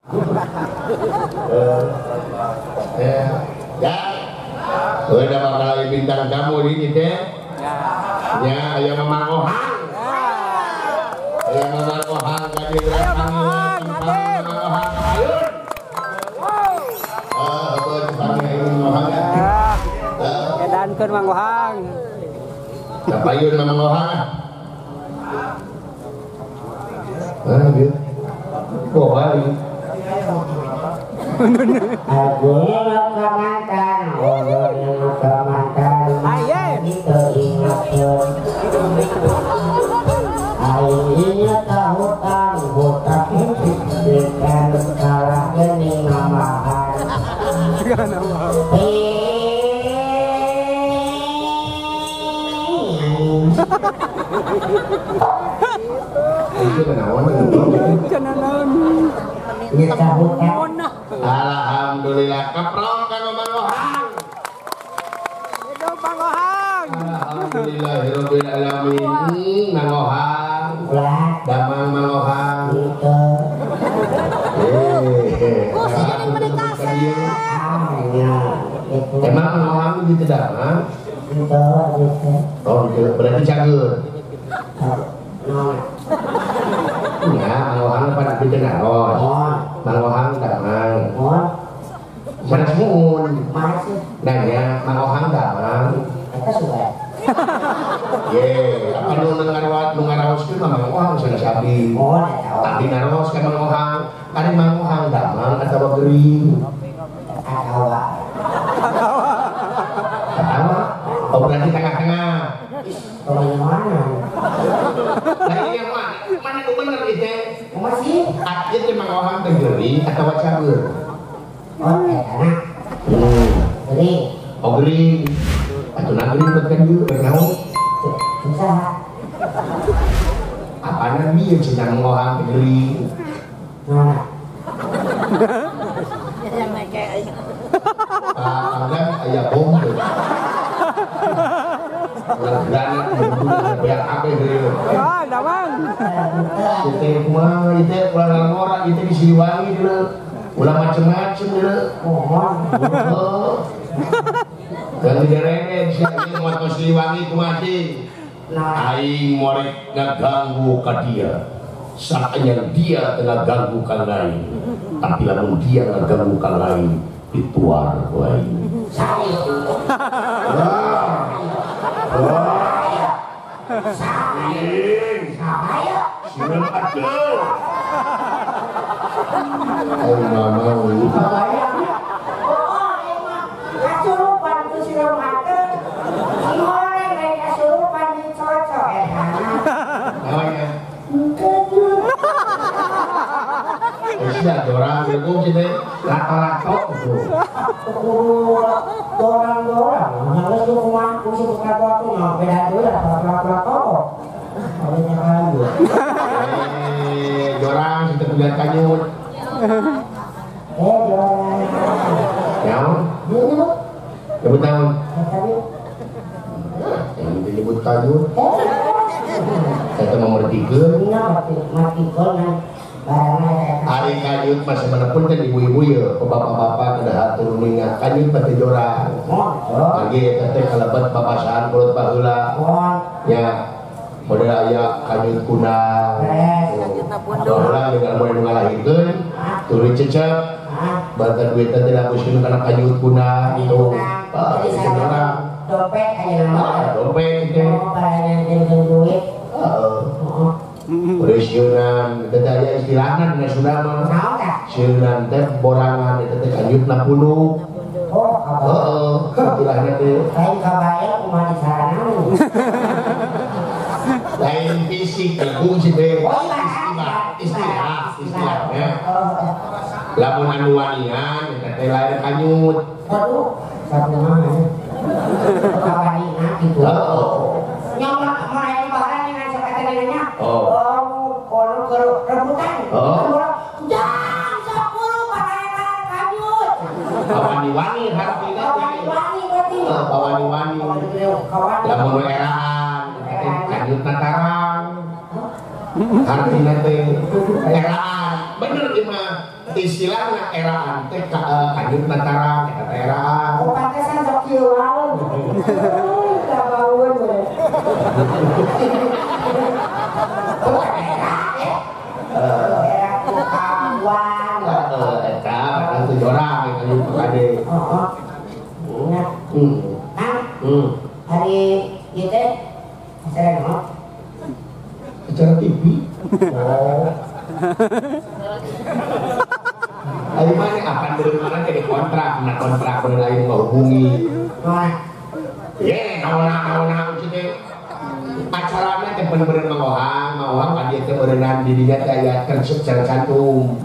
Ya, udah bakal bintang tamu ini teh. Ya, ayam Mamang Ohang. Ayam Mamang Ohang tadi Mamang Ohang. Kedankeun Mang Ohang. Kapayun Mamang Ohang. Gitu. Oh, balik. Aku kemantan, kemantan, itu ingatkan. Akhirnya tahu bukan bukan kalah gening namahan. Alhamdulillah keprong kan Mamang Ohang. Hidup Mang Ohang. Alhamdulillahirabbil alamin. Mang Ohang. Damang Mang Ohang. Emang Mang Ohang gitu damang? Oh, berarti cager. Ya, Mang Ohang pada bikin naros. Mang Ohang damang. Mana semun? Nanya, Mang Ohang damang. Ye, apa nu ngaraos ke Mang Ohang sana sabi. Tadi naros ke Mang Ohang, ada Mang Ohang damang atau gering. Katawa. Oh, berarti tengah-tengah. Nah, yang mana tuh bener itu? Masih. Akhirnya Mang Ohang gering atau cager? Gering. Oh, gering. Atau nagering bukan juga, bernaung. Susah. Apanya dia sedang Mang Ohang gering? Yang naik kayak Kadang ayah bom. Granat banyak apa gitu. Ah, damang. Itu mah itu ulah orang itu di Siliwangi dulu. Ulah macam-macam dulu. Oh. Ganti dereng sih ini mau Siliwangi kumasi. Aing morek ngaganggu ka dia. Saatnya dia tengah ganggu kang lain. Tapi lamun dia ngaganggu kang lain dituar lain. Sinang atuh. Oh mama. Kasurupan ku sinang atuh. Si horeng dari kasurupan dicocok Namanya. Siapa orang bergum sih deh, lato-lato tuh. Dorang-dorang, harus tuh rumahku sih bukan waktu mau beda tuh lah, lato-lato. Kalinya kayu. Dorang kita punya kanyut. Dorang. Yang? Nyebut tahun. Yang disebut kanyut. Kita mau mertikan. Matikan. Hari kanyut masih menepun kan ibu-ibu ya, bapak-bapak udah turun ingat kanyut pasti jorang. Lagi teteh kelebat papasan kulit bahula. Ya, model ayah kanyut kunang. Bahula dengan mulai mengalahkan, turun cecep. Bantan duitnya tidak musim karena kanyut kunang itu. Jadi jorang. Dompet aja nama. Dompet itu. Duit. Siunan, itu ada istilahnya dengan Sundama. Siunan teh borangan itu teh kanyut na punuk. Istilahnya teh. Lain kabayang umat di sana. Lain fisik, fungsi teh. Istilahnya. Lamun anu wanian, itu teh lain kanyut. Waduh, satu mana? Kabayang gitu. Nyamak main barang dengan sekatanya. Rebutan. Jam 10 pakai kanyut. Pawani-wani harusnya. Pawani-wani. Lamun eraan, kanyut nakarang. Harusnya teh eraan. Bener mah. istilahnya eraan teh kanjut nantara eta teh eraan. Oh, pantesan sok kieu lawan. Enggak bauan gue. Era kawan. Eta kan 7 orang yang kanjut kade. Oh. Ingat. Hari kita acara apa? Acara TV. Oh. Ayo mana akan dari mana jadi kontrak, nah kontrak lain mau hubungi. Naon cete. Acaranya teh bener-bener mengohang kan dia teh berenang dirinya teh aya kerja secara cantum.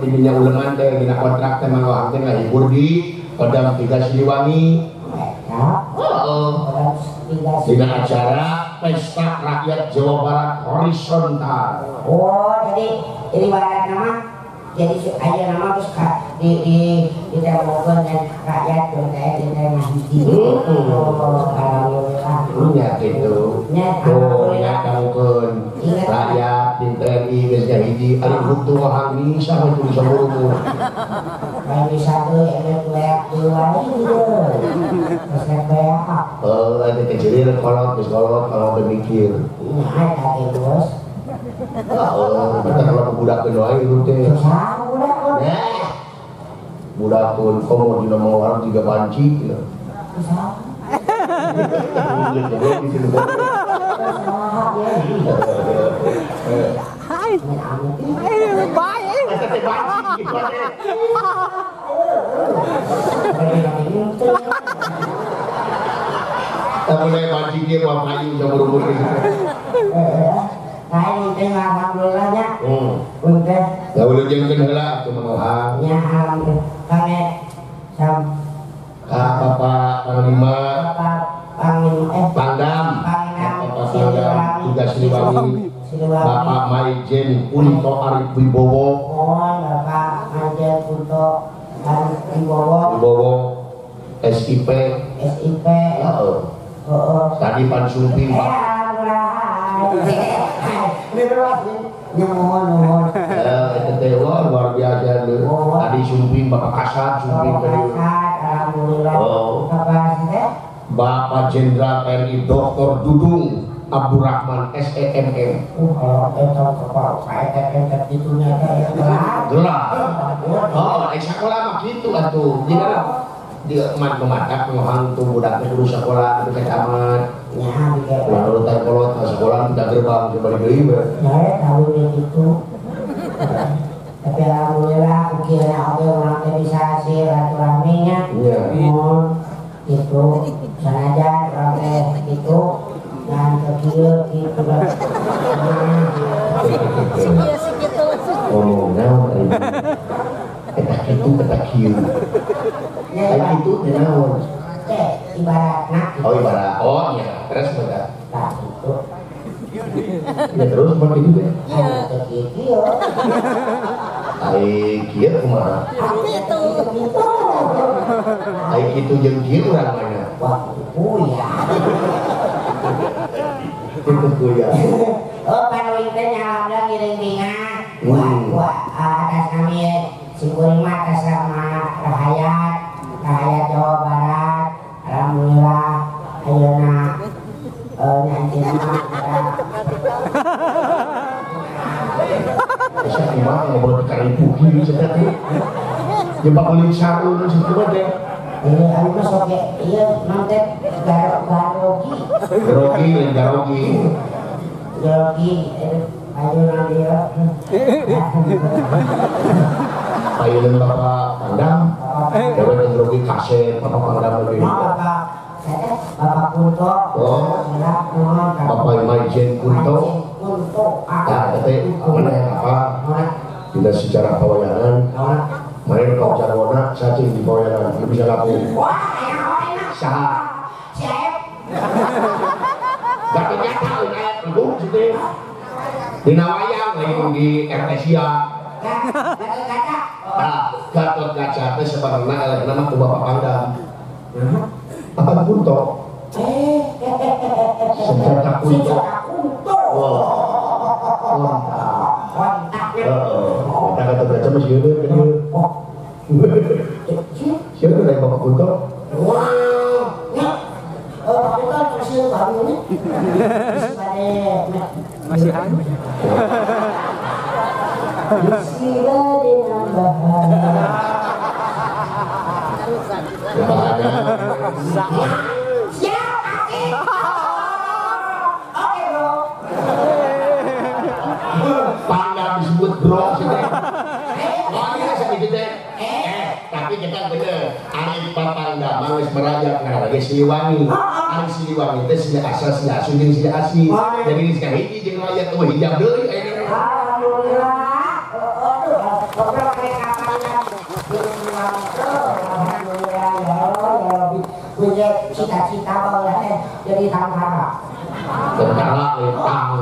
Dirinya uleman teh dina kontrak teh mengohang teh ngahibur di Kodam 3 Siliwangi. Dengan acara Pesta Rakyat Jawa Barat Horizontal. Oh, jadi barat nama, jadi aja nama terus di telepon dan rakyat tuh kayak di hiji. Alhamdulillah. Punya gitu. Ya kamukeun rakyat di TNI geus nya hiji ari butuh orang bisa itu bisa murmur. Kayak bisa tuh yang kuliah dua itu. Terus kayak Ada kecilin kolot kalau berpikir. Nah, tadi bos. Betul kalau budak kedua itu teh. Budak pun komo di nomor orang juga panci. Tapi saya panci dia mau kayu sama rumput itu. Saya mungkin alhamdulillahnya. Mungkin. Ya boleh jangan heula cuma ngohang. Ya alhamdulillah. Kami sam. Bapak Panglima. Pangdam. Bapak Pangdam Tugas Siliwangi. Bapak Maijen Kunto Arif Wibowo. Bapak Maijen Kunto Arif Wibowo. SIP. Tadi Pan Sumping. Itu teh luar biasa deh. Tadi Sumping Bapak Kasat Sumping tadi. Bapak Jenderal TNI Dr. Dudung Abdurrahman SEMM. Gelar. Sekolah mah gitu atuh. Jadi dia mantap ngohang tuh budaknya dulu sekolah di kecamatan. Lalu tak kolot sekolah tidak gerbang coba dibeli ber. Tahu dia gitu. Tapi alhamdulillah mungkin orang bisa silaturahminya. Itu sengaja orang itu dan kecil gitu lah. Ngomongnya kita kieu. Kayak itu tenawan. Ibaratnya. Ibarat. Iya. Terus betul. Nah itu. Ya terus seperti itu deh. Iya. Kieu kumaha? Itu. Kitu jeung kieu urang mana? Wah, ya. Itu ya. Panuin teh nyalahna giring-giringan. Wah, atas kami Singkurima atas nama Rahayat Jawa Barat. Alhamdulillah ayeuna nyantina Bisa gimana ngobrol kali pugi cedak tuh. Ya paling sarung situ teh. Anu mah sok ieu nanti garogi. Garogi ayeuna dia. Ayeuna Bapak Pangdam. Dewe garogi kaset Bapak Pangdam lagi. Bapak Kunto. Bapak Maijen Kunto. Teh mana apa? Tidak secara pawayangan. Main kau jarwana cacing di pawayangan bisa laku. Wah, enak. Saha? Siap. Gak ternyata udah duduk situ. Di Nawayang lagi di Ertesia. Gatot Kaca teh sebenarnya nama ku Bapak Pangdam. Apa Kunto? Senjata Kunto. Kontak. tak kata baca masih ada kan siapa dari Bapak Kunto? Wow, ya, aku kan kasih baru nih. Masih hangat. Sila dengan bahagia. Siap, oke bro. Panggang disebut bro sudah. Oh ini sedikit deh. Tapi kita bener. Ari Papangga mangis merajak karena lagi Siliwangi. Ari Siliwangi itu sila asal sila asu jeung sila asi. Jadi ini sekarang hiji jeung rakyat tuh hijab deui. Alhamdulillah. Beberapa kali kapan alhamdulillah ya Allah punya cita-cita bahwa jadi tentara. Tentara lintang.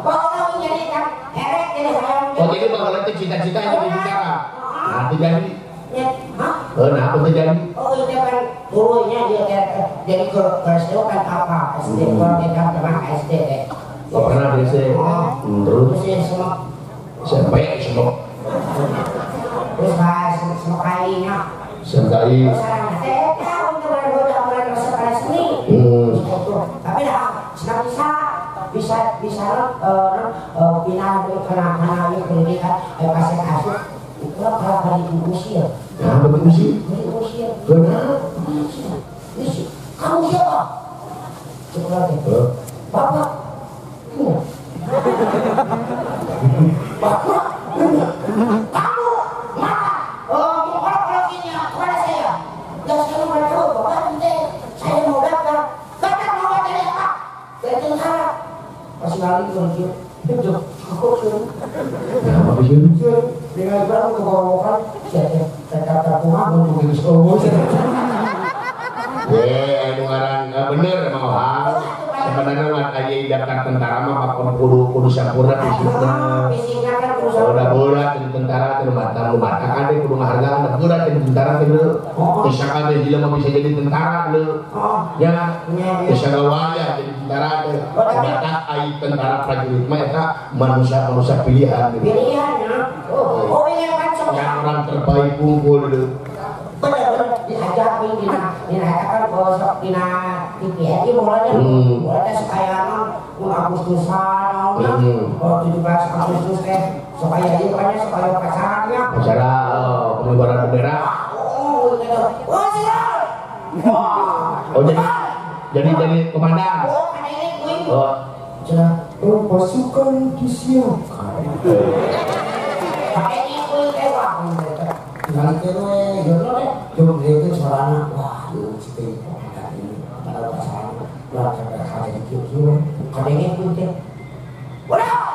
Bahwa menjadi erek jadi saya. Oh jadi bakal itu cita-cita jadi tentara. Nanti jadi. Hah? Nah apa terjadi? Oh itu kan dulunya dia jadi ke SD kan apa SD kalau kita pernah SD deh. Oh pernah di sini. Terus Terus semua sampai semua terus bahas semua kalinya. sampai. Sekarang saya tahu itu mulai sekolah seni. Tapi dah bisa pindah karena pendidikan pasien kasus itu kalau diusir. Nah betul sih. Diusir. Benar. Diusir. Kamu siapa? Coba deh. Bapak. Bapak. Kamu mana? Mau kalau gini kepada saya. Jangan sekali mereka bapak nanti saya mau daftar. Daftar mau daftar apa? Dari tentara. Masih lagi kerja. Itu aku suruh. Nah apa sih? Dengan berapa kebawaan saya kata rumah belum begitu semua. Anu ngaran bener emang hal. Sebenarnya mah kayak daftar tentara mah pakon kudu sampurna fisikna. Fisiknya kan kudu Udah bola jadi tentara teu mata kan deh kudu ngahargaan da bola jadi tentara teu. Bisa kan deh jelema bisa jadi tentara teu. Ya, bisa gawaya jadi tentara teu. Ternyata ai tentara prajurit mah eta manusia pilihan gitu. pilihannya. Oh ini kan Yang orang terbaik kumpul dulu. benar diajakin dinaikkan gosok dina TPRI mulanya supaya Agustusan 17 Agustus supaya ini banyak supaya pacarannya Acara pengibaran bendera. Oh jadi komandan. Oh pasukan disiapkan. Pakai itu lewat nanti jom itu suaranya wah itu kalau pasangan luar biasa ada kiri kadangnya putih waduh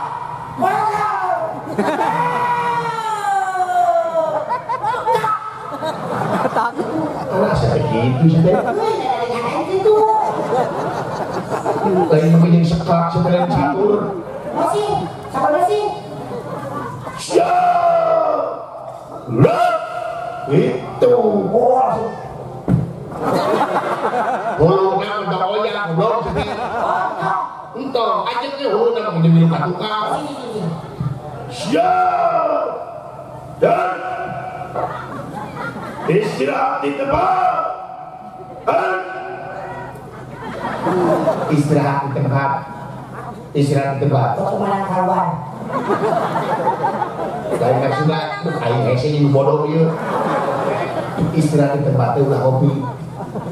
anak saya begitu sih deh. Lagi makin sekak sebenarnya catur. masih siapa masih Siap. Itu. Huluna udah oyak belum sedih. Entong ajaknya huluna mau jadi milik tukang. Siap. Dan istirahat di tempat. Istirahat di tempat. Istirahat di tempat. pertemanan kawan Dari maksudnya, aing hese yang bodoh dia. Istirahat di tempatnya udah kopi.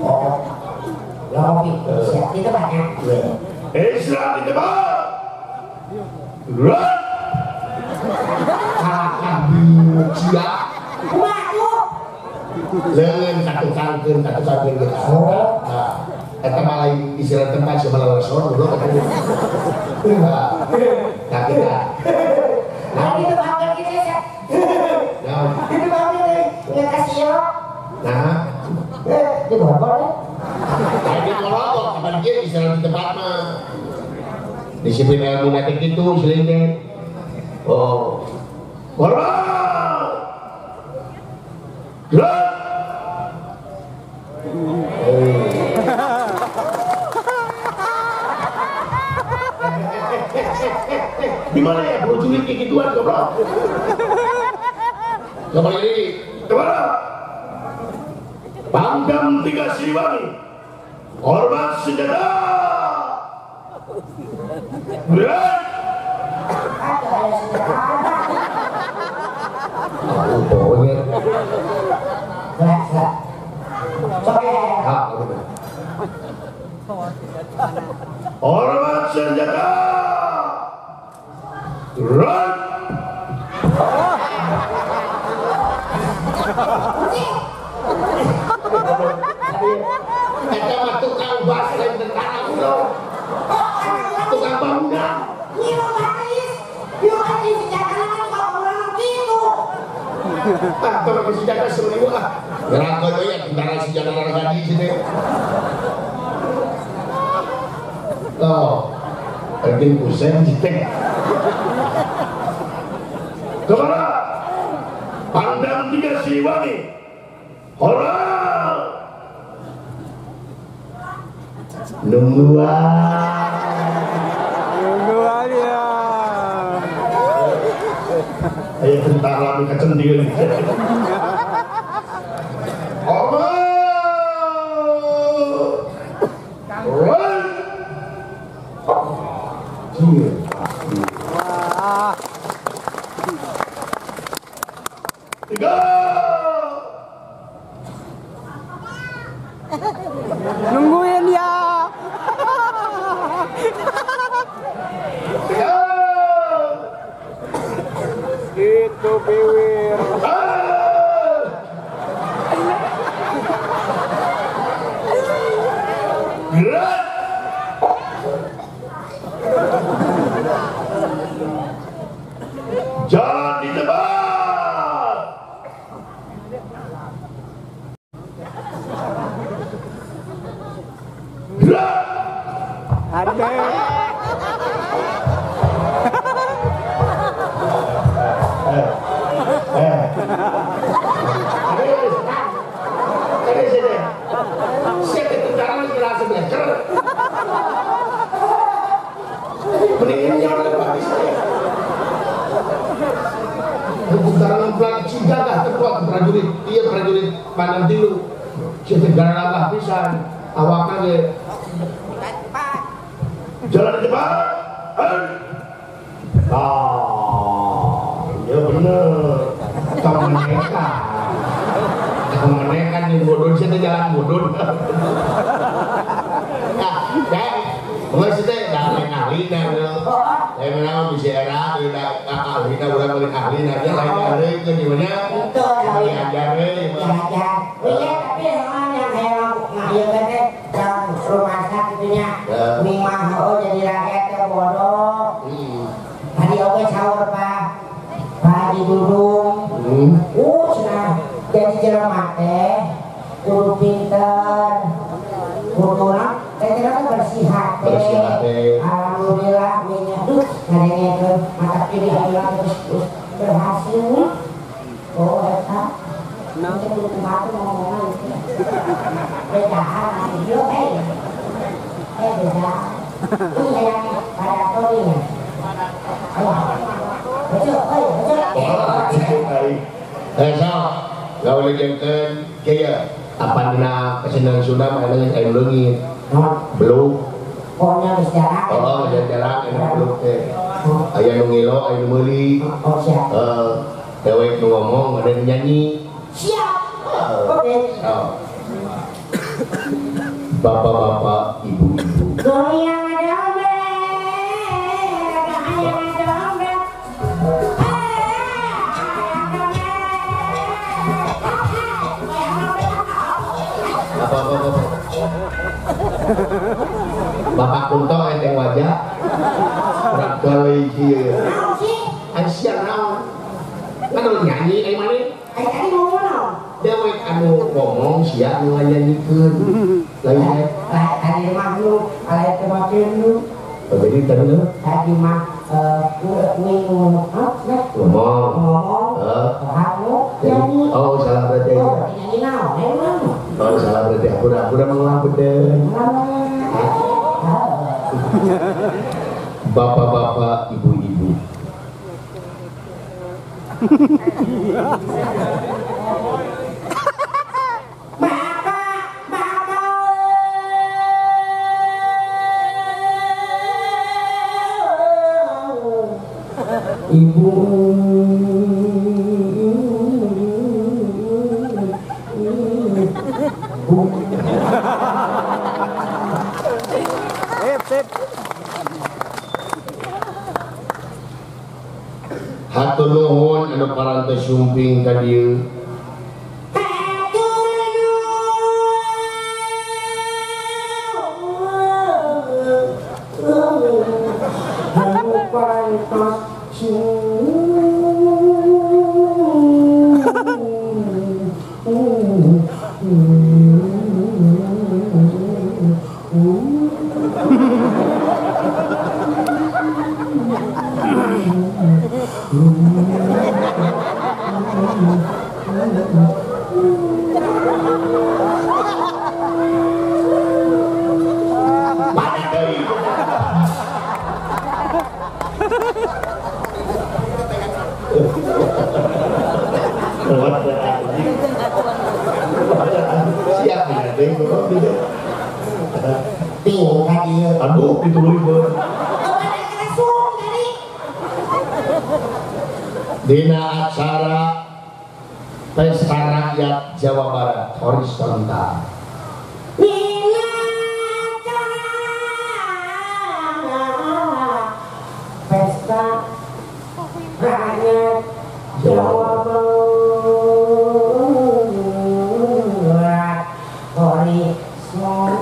oh kopi siap di tempatnya Istirahat di tempat. Run. Kami siap. waduh Lengan satu kangkeun kita. Nah, eta malah istirahat tempat sebelah resor dulu ketemu. Nah kita. lagi itu bangga gitu ya itu bangga nih nggak kasih ya Nah, di bawah ya tadi ngolok kapan dia istirahat di tempat mah. Disiplin ilmu netik itu selingkuh. Oh, ngolok. Gerak. Di mana ya prajurit? gigi gituan goblok. Kembali lagi. Kemana? Pangdam 3 Siliwangi. Hormat senjata. Berat. Pokoknya. Hormat senjata. Run. Kita mah tukang bas lain tentara ulo. Tukang bangunan. Tolong senjata semua lah. Ngerangkau itu ya tentara senjata nargadi sini. Oh, bikin pusing jitek. Kemana? Pangdam 3 Siliwangi. Hormat. Nungguan ya. Ayo tentara mereka cendil. Hormat. Run. Wah. 3. Nungguin ya. 3. Itu piwir. Gerak. Jalan di depan. Gerak. Ada. Dari sini. Siapa tentara gerak sebelah. Mendingan nyawa lepas saya. Tentara lemplang cincagah terkuat prajurit. Iya prajurit pandang tilu. Siapa negara langkah pisan. Awaknya ge. Jalan di depan. Ya bener. Kemenekan yang bodoh siapa jalan bodoh. Nah, mulai sih jangan ahli dah. Saya memang bisa era, tidak ahli dah udah balik ahli aja lain ahli itu gimana? Belajar Belajar. Iya tapi memang yang memang ngajarnya yang rumah sakit itunya. Memang jadi rakyatnya bodoh. Tadi oke sahur pak. Pak didudung. Senang. Jadi jelema teh kudu pinter. Kudu kan bersih hati. Alhamdulillah minyak tuh ngadengnya ke mata kiri adalah terus berhasil. Oh eta. Nanti kudu kematu ngomong bedahan nanti dia beda. Ini yang pada torinya. Betul. So, gak boleh jengken kaya apa dina kesenang Sunda mainan kayu leungit belum pokoknya berjarak jarak enak belum teh aya nu ngilo aya nu meuli dewek nu ngomong ada nu nyanyi siap oke bapak-bapak ibu-ibu goyang domba ayam domba Bapak Kunto enteng wajah berat kali kieu Aisyah naon kan lu nyanyi ai mane tadi ngomong naon dewek anu ngomong sia nu nganyanyikeun lain tadi mah lu alay teh makin lu jadi tadi mah ngomong kamu nyanyi salah berarti nyanyi naon salah berarti aku udah mengulang bener bapak-bapak ibu-ibu Ibu Sip. Hatur nuhun anu parantos sumping ka dieu. Siap ya, bingung kan dia. aduh dituluy beun. Dina acara Pesta Rakyat Jawa Barat horizontal. Pesta Rakyat Jawa Barat horizontal.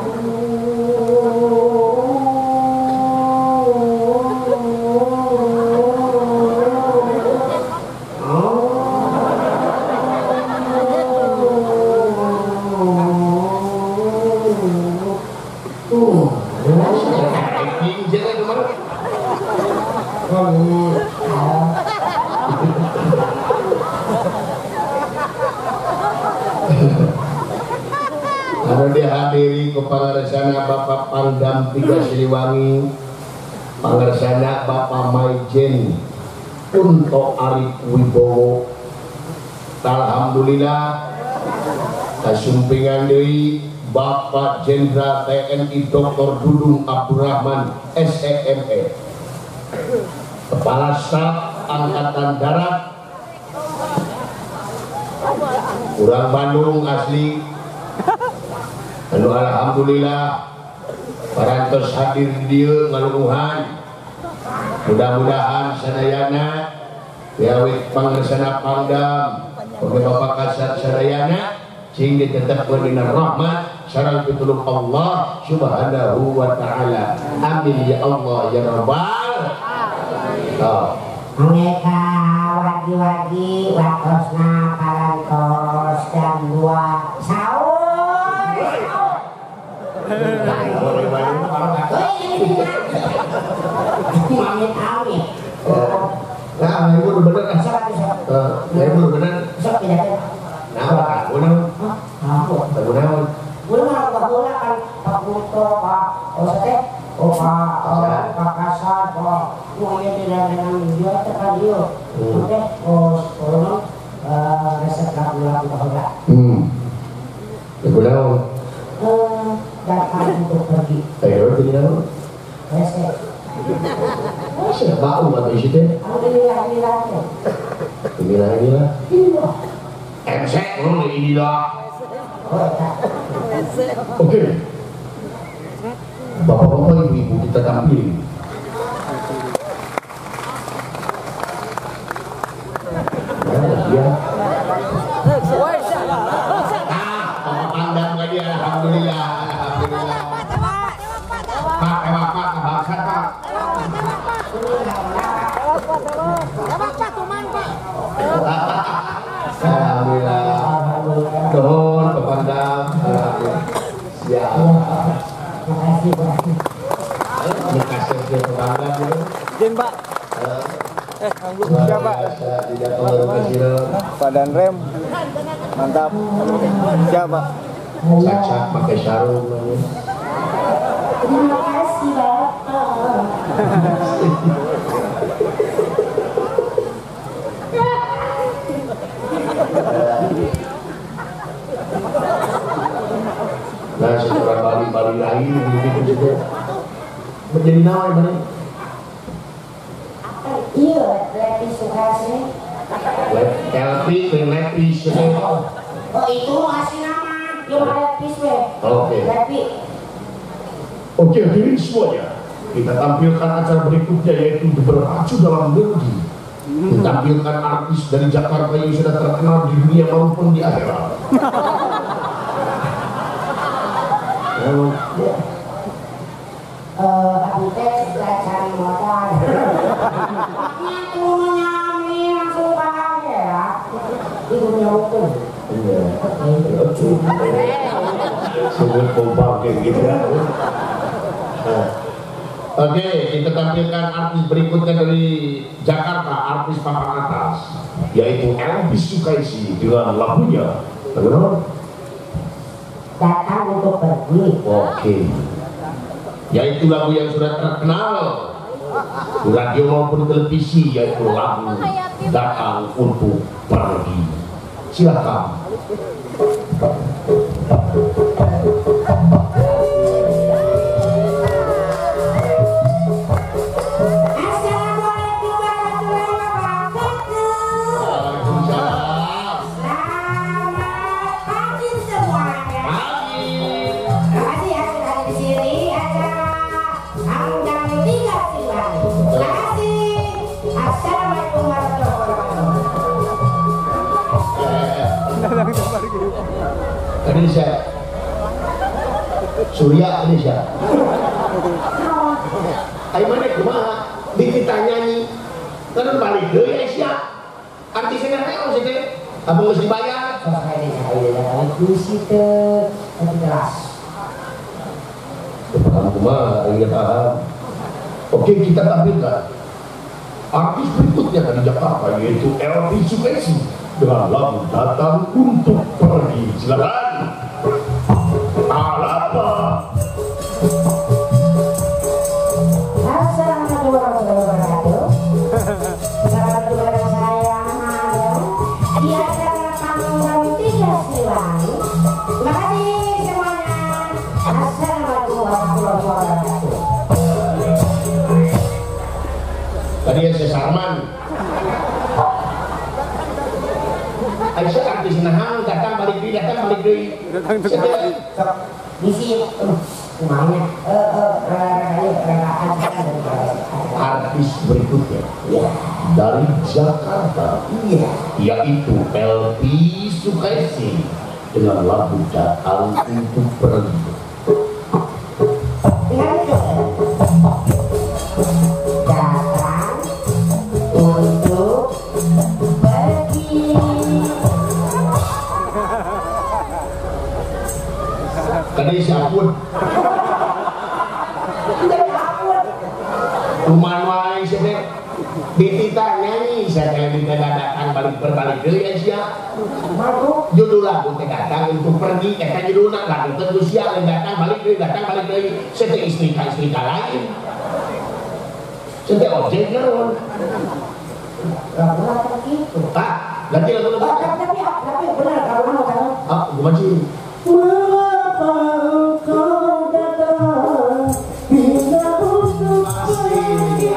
Anu dihadiri ku pangarsana Bapak Pangdam 3 Siliwangi, pangarsana Bapak Maijen Kunto Arif Wibowo. Alhamdulillah kasumpingan deui Bapak Jenderal TNI Dr. Dudung Abdurrahman SEME, Kepala Staf Angkatan Darat urang Bandung asli. Anu alhamdulillah parantos hadir di dieu ngalungguhan. Mudah-mudahan sadayana piawik pangarsana Pangdam oge Bapak Kasat sadayana cing ditetepkeun dina rahmat sareng pitulung Allah Subhanahu wa taala. Amin ya Allah ya rabbal alamin. Mereka wagi-wagi watosna parantos jam 2 sahur. Amit amit. Nah, ibu udah bener kan? Ibu udah bener. Sok tidak ada. Nah, udah. Udah. Udah bahula kan Pak Puto, Pak Osete, Pak Kasar, Pak Mulia tidak dengan dia tekan dia. Oke, tolong resep lagu-lagu bahula. Ibu dah. Datang untuk pergi. Ayo, tinggal. Resep. Siapa bau atau isi teh? Alhamdulillah. Inilah. Emsek, ini dah. Oke. Bapak-bapak, ibu-ibu kita tampil. Ya. Bapak Pangdam tadi alhamdulillah. Pak, bangsat Pak. Alhamdulillah. Nuhun Bapak Pangdam. Siap. Makasih Pak. Makasih Bapak Pangdam. Jin Pak. Siapa? Tidak perlu kecil. Badan rem. Mantap. Siapa? Cak-cak pakai sarung. Terima kasih Bapak. Nah, setelah Bali lain begitu juga menjadi nawai mana? Iya, Lepi Sukasi. Lepi Sukasi. Oh itu ngasih nama, cuma Lepi Sukasi. Oke. Lepi. Oke, hadirin semuanya, kita tampilkan acara berikutnya yaitu berpacu dalam melodi. Ditampilkan artis dari Jakarta yang sudah terkenal di dunia maupun di akhirat. Aku teh belajar modal. Maknya turunnya langsung paham ya. Itu nyokong. Iya. Sebut pompa kayak gitu ya. Oke, kita tampilkan artis berikutnya dari Jakarta, artis papan atas, yaitu Elvis Sukaisi dengan lagunya. Datang untuk pergi. Oke. Yaitu lagu yang sudah terkenal di radio maupun televisi, yaitu lagu Datang untuk Pergi. Silakan. Indonesia, Surya Indonesia. Ayo mana kumaha? Kita nyanyi, kan balik deh ya siap. Artisnya apa sih teh? Apa mesti bayar? Kursi ke kelas. Paham kumaha? Iya paham. Oke, kita tampilkan artis berikutnya dari Jakarta yaitu Elvis Sukaisi dengan lagu Datang untuk Pergi. Silakan. Alapa. Assalamualaikum warahmatullahi wabarakatuh. Sahabat keluarga saya di acara tanggal 3 Siliwangi. Terima kasih semuanya. Assalamualaikum warahmatullahi wabarakatuh. Tadi yang saya Sarman. Aisyah artis nahang datang balik deui. Misi semuanya. Artis berikutnya dari Jakarta, yaitu Elvis Sukaisi dengan lagu Datang untuk Pergi. Tadi si Apun Kuman wae sih teh ditita nyanyi saya datang berbalik deui ya sia. Judul lagu teh Datang untuk Pergi eta judulna lagu teh sia datang balik deui saya teh istri lain. Saya teh objek naon. Lagu begitu. Ganti lagu Tapi benar kalau mau kan. Gimana sih? Mengapa kau datang bila untuk pergi?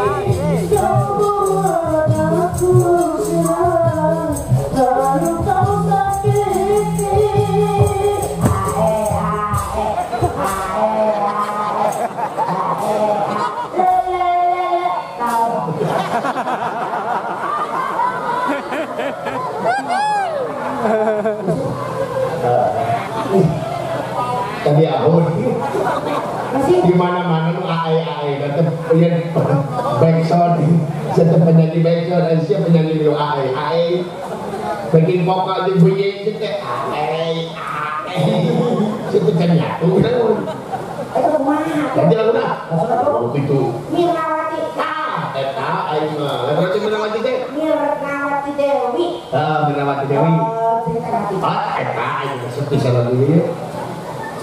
Kau buat aku sial, lalu kau sakiti. Tadi Abon di mana-mana lu ae kata punya backsound setiap penyanyi backsound siapa penyanyi lu ae bikin vokal di bunyi itu ae situ kan nyatu Itu kemana? jadi lagu dah waktu itu Mirawati. eta aing mah berarti Mirawati teh Mirawati Dewi. Mirawati Dewi eta aing seperti salah dulu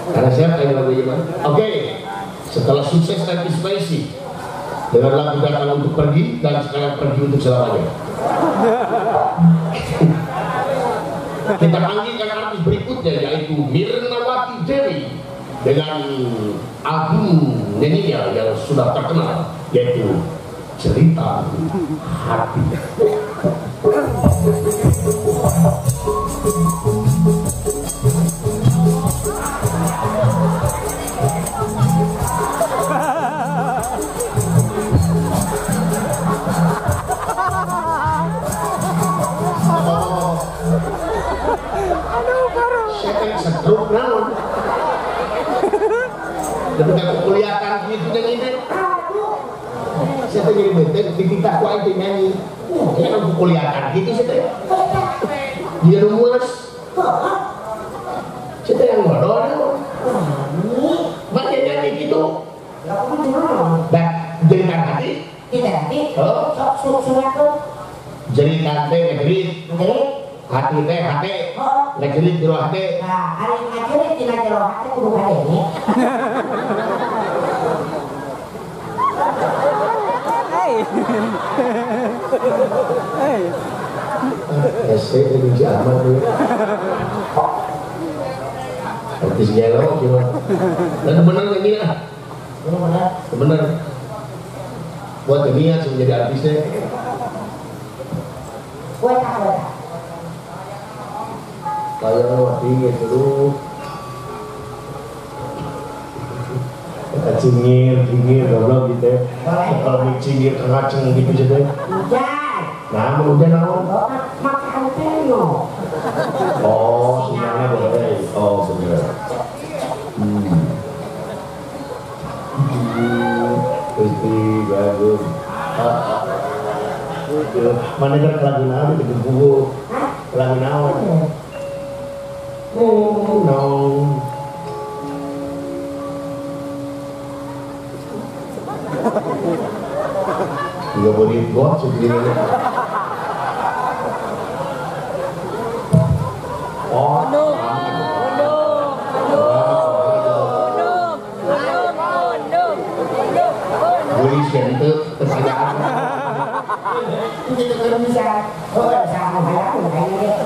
karena siapa yang lagu ini? Oke, setelah sukses Elvis Sukaisi dengan lagu Datang untuk Pergi dan sekarang pergi untuk selamanya. Kita panggilkan artis berikutnya yaitu Mirnawati Dewi dengan album nyanyinya yang sudah terkenal yaitu Cerita Hati. Setruk naon ketika kuliahkan gitu nyanyi saya tuh jadi benteng dititah ku aja nyanyi ini kan kuliahkan gitu saya tuh dia rumus saya tuh yang bodoh baca nyanyi gitu dan jadikan hati jadikan teh ngejerit hati teh hati ngejerit jero hati. Nah, hari ngajerit dina jero hati kudu kadene. Hei. Ese itu zaman tuh. Artis gelo gimana? Dan bener ini lah. Bener. Buat dunia sebelum jadi artisnya. Buat apa? Kayak mati gitu. Kita cingir, goblok gitu. Kalau cingir kengaceng gitu jadi. Hujan. Nah, hujan naon? Makan teno. Oh, sinyalnya boleh. Oh, bener. Pasti bagus. Mana kan lagu naon di buku? Lagu naon? No. Tiga boleh buat segini. Oh no. Boleh sentuh pertanyaan. Itu kalau bisa, sama bayar kayaknya.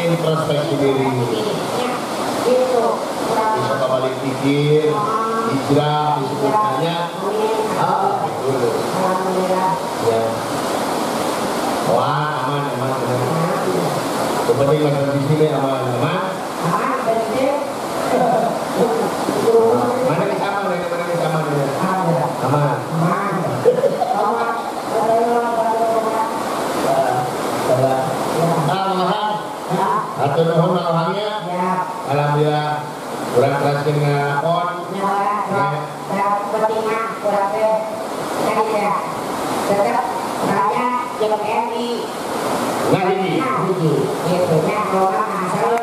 Introspeksi diri, bisa balik pikir, hijrah, disebutkannya, betul. Ya, wah aman, seperti macam di sini aman. Mana yang sama nih, aman. Atau nuhun orangnya, alhamdulillah kurang keras dengan kon. Tetap saya yang MI. Nah ini. Itu orang asal